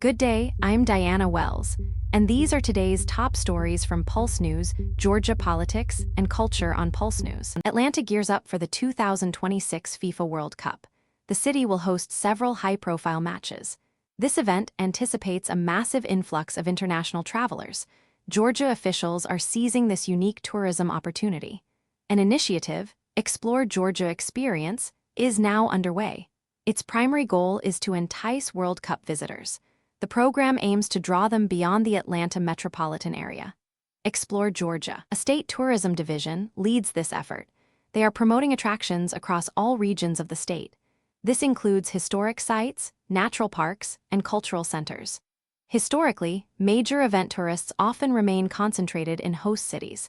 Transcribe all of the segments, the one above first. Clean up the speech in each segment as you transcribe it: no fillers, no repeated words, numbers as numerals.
Good day, I'm Diana Wells, and these are today's top stories from PulseNews, Georgia politics, and culture on PulseNews. Atlanta gears up for the 2026 FIFA World Cup. The city will host several high-profile matches. This event anticipates a massive influx of international travelers. Georgia officials are seizing this unique tourism opportunity. An initiative, Explore Georgia Experience, is now underway. Its primary goal is to entice World Cup visitors. The program aims to draw them beyond the Atlanta metropolitan area. Explore Georgia, a state tourism division, leads this effort. They are promoting attractions across all regions of the state. This includes historic sites, natural parks, and cultural centers. Historically, major event tourists often remain concentrated in host cities.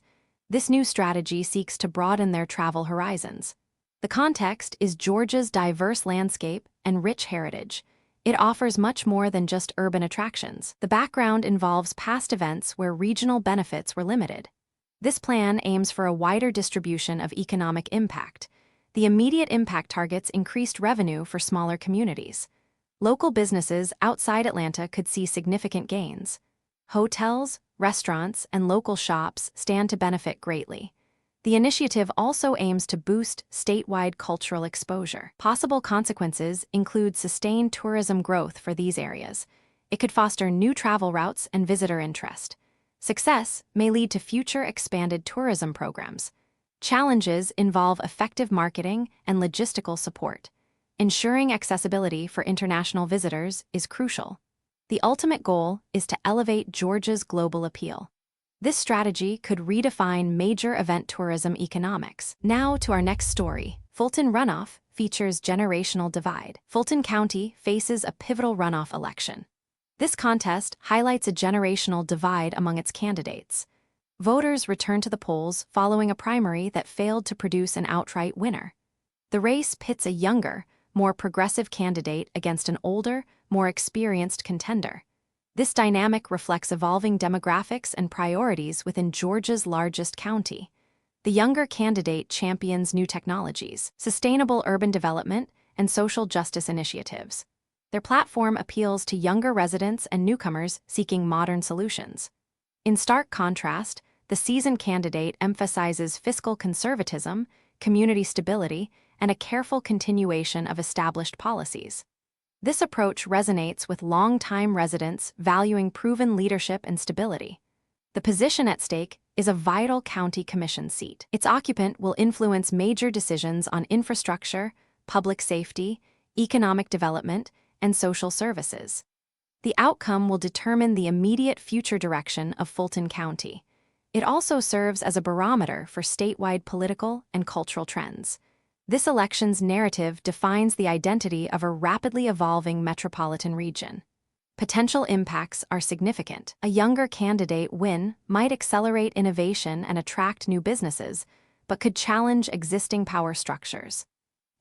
This new strategy seeks to broaden their travel horizons. The context is Georgia's diverse landscape and rich heritage. It offers much more than just urban attractions. The background involves past events where regional benefits were limited. This plan aims for a wider distribution of economic impact. The immediate impact targets increased revenue for smaller communities. Local businesses outside Atlanta could see significant gains. Hotels, restaurants, and local shops stand to benefit greatly. The initiative also aims to boost statewide cultural exposure. Possible consequences include sustained tourism growth for these areas. It could foster new travel routes and visitor interest. Success may lead to future expanded tourism programs. Challenges involve effective marketing and logistical support. Ensuring accessibility for international visitors is crucial. The ultimate goal is to elevate Georgia's global appeal. This strategy could redefine major event tourism economics. Now to our next story. Fulton runoff features generational divide. Fulton County faces a pivotal runoff election. This contest highlights a generational divide among its candidates. Voters return to the polls following a primary that failed to produce an outright winner. The race pits a younger, more progressive candidate against an older, more experienced contender. This dynamic reflects evolving demographics and priorities within Georgia's largest county. The younger candidate champions new technologies, sustainable urban development, and social justice initiatives. Their platform appeals to younger residents and newcomers seeking modern solutions. In stark contrast, the seasoned candidate emphasizes fiscal conservatism, community stability, and a careful continuation of established policies. This approach resonates with long-time residents valuing proven leadership and stability. The position at stake is a vital county commission seat. Its occupant will influence major decisions on infrastructure, public safety, economic development, and social services. The outcome will determine the immediate future direction of Fulton County. It also serves as a barometer for statewide political and cultural trends. This election's narrative defines the identity of a rapidly evolving metropolitan region. Potential impacts are significant. A younger candidate win might accelerate innovation and attract new businesses, but could challenge existing power structures.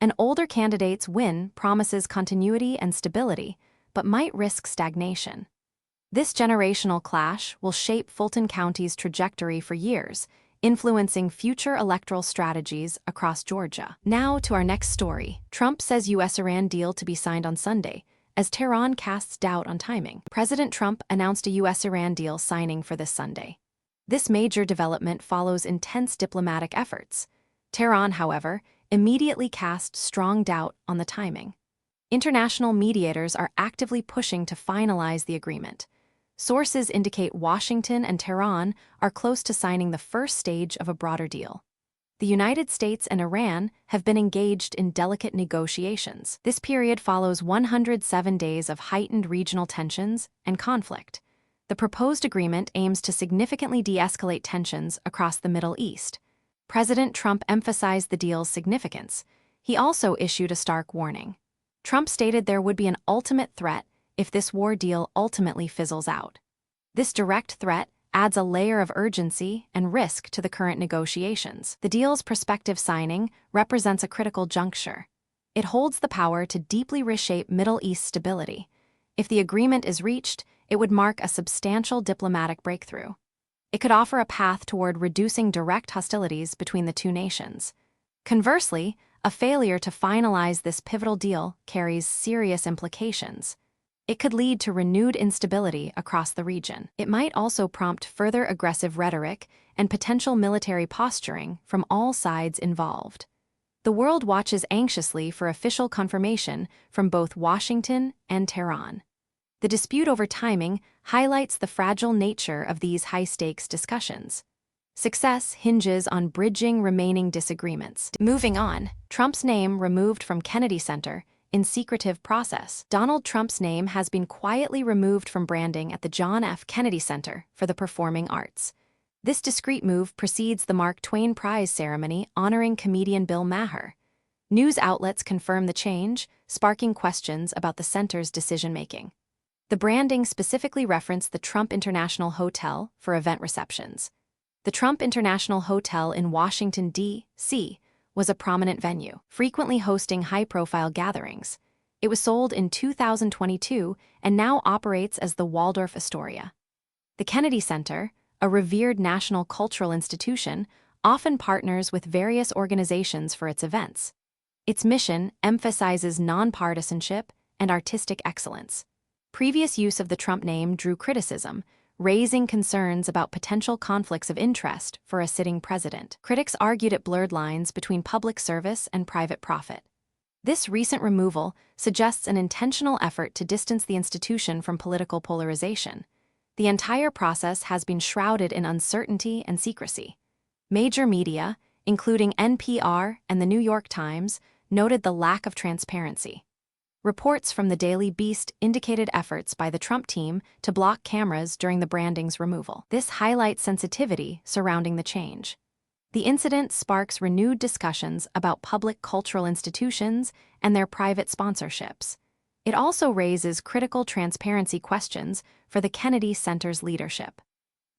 An older candidate's win promises continuity and stability, but might risk stagnation. This generational clash will shape Fulton County's trajectory for years, influencing future electoral strategies across Georgia. Now to our next story. Trump says U.S.-Iran deal to be signed on Sunday, as Tehran casts doubt on timing. President Trump announced a U.S.-Iran deal signing for this Sunday. This major development follows intense diplomatic efforts. Tehran, however, immediately cast strong doubt on the timing. International mediators are actively pushing to finalize the agreement. Sources indicate Washington and Tehran are close to signing the first stage of a broader deal. The United States and Iran have been engaged in delicate negotiations. This period follows 107 days of heightened regional tensions and conflict. The proposed agreement aims to significantly de-escalate tensions across the Middle East. President Trump emphasized the deal's significance. He also issued a stark warning. Trump stated there would be an ultimate threat if this war deal ultimately fizzles out. This direct threat adds a layer of urgency and risk to the current negotiations. The deal's prospective signing represents a critical juncture. It holds the power to deeply reshape Middle East stability. If the agreement is reached, it would mark a substantial diplomatic breakthrough. It could offer a path toward reducing direct hostilities between the two nations. Conversely, a failure to finalize this pivotal deal carries serious implications. It could lead to renewed instability across the region. It might also prompt further aggressive rhetoric and potential military posturing from all sides involved. The world watches anxiously for official confirmation from both Washington and Tehran. The dispute over timing highlights the fragile nature of these high-stakes discussions. Success hinges on bridging remaining disagreements. Moving on, Trump's name removed from Kennedy Center in secretive process. Donald Trump's name has been quietly removed from branding at the John F. Kennedy Center for the Performing Arts. This discreet move precedes the Mark Twain Prize ceremony honoring comedian Bill Maher. News outlets confirm the change, sparking questions about the center's decision-making. The branding specifically referenced the Trump International Hotel for event receptions. The Trump International Hotel in Washington, D.C., was a prominent venue, frequently hosting high-profile gatherings. It was sold in 2022 and now operates as the Waldorf Astoria. The Kennedy Center, a revered national cultural institution, often partners with various organizations for its events. Its mission emphasizes nonpartisanship and artistic excellence. Previous use of the Trump name drew criticism, raising concerns about potential conflicts of interest for a sitting president. Critics argued it blurred lines between public service and private profit. This recent removal suggests an intentional effort to distance the institution from political polarization. The entire process has been shrouded in uncertainty and secrecy. Major media, including NPR and the New York Times, noted the lack of transparency. Reports from the Daily Beast indicated efforts by the Trump team to block cameras during the branding's removal. This highlights sensitivity surrounding the change. The incident sparks renewed discussions about public cultural institutions and their private sponsorships. It also raises critical transparency questions for the Kennedy Center's leadership.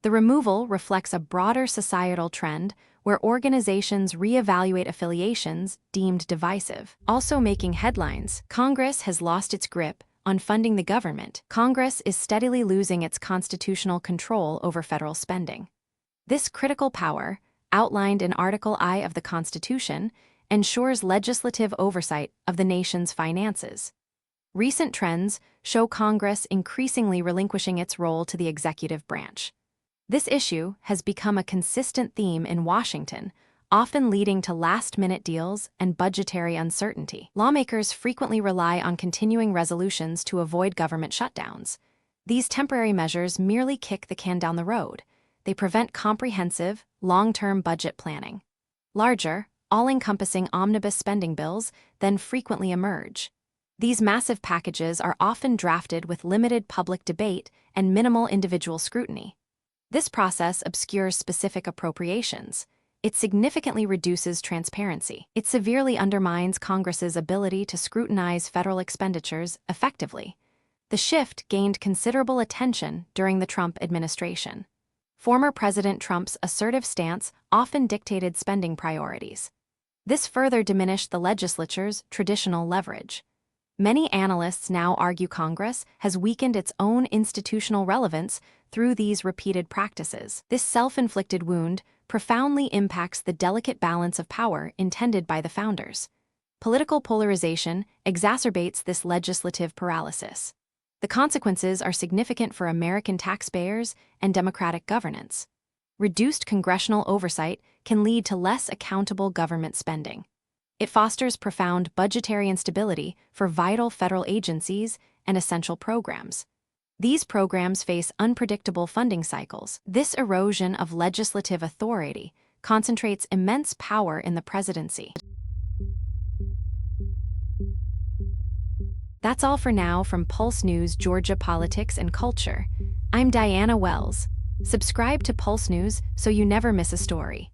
The removal reflects a broader societal trend where organizations reevaluate affiliations deemed divisive. Also making headlines, Congress has lost its grip on funding the government. Congress is steadily losing its constitutional control over federal spending. This critical power, outlined in Article I of the Constitution, ensures legislative oversight of the nation's finances. Recent trends show Congress increasingly relinquishing its role to the executive branch. This issue has become a consistent theme in Washington, often leading to last-minute deals and budgetary uncertainty. Lawmakers frequently rely on continuing resolutions to avoid government shutdowns. These temporary measures merely kick the can down the road. They prevent comprehensive, long-term budget planning. Larger, all-encompassing omnibus spending bills then frequently emerge. These massive packages are often drafted with limited public debate and minimal individual scrutiny. This process obscures specific appropriations. It significantly reduces transparency. It severely undermines Congress's ability to scrutinize federal expenditures effectively. The shift gained considerable attention during the Trump administration. Former President Trump's assertive stance often dictated spending priorities. This further diminished the legislature's traditional leverage. Many analysts now argue Congress has weakened its own institutional relevance through these repeated practices. This self-inflicted wound profoundly impacts the delicate balance of power intended by the founders. Political polarization exacerbates this legislative paralysis. The consequences are significant for American taxpayers and democratic governance. Reduced congressional oversight can lead to less accountable government spending. It fosters profound budgetary instability for vital federal agencies and essential programs. These programs face unpredictable funding cycles. This erosion of legislative authority concentrates immense power in the presidency. That's all for now from Pulse News, Georgia Politics and Culture. I'm Diana Wells. Subscribe to Pulse News so you never miss a story.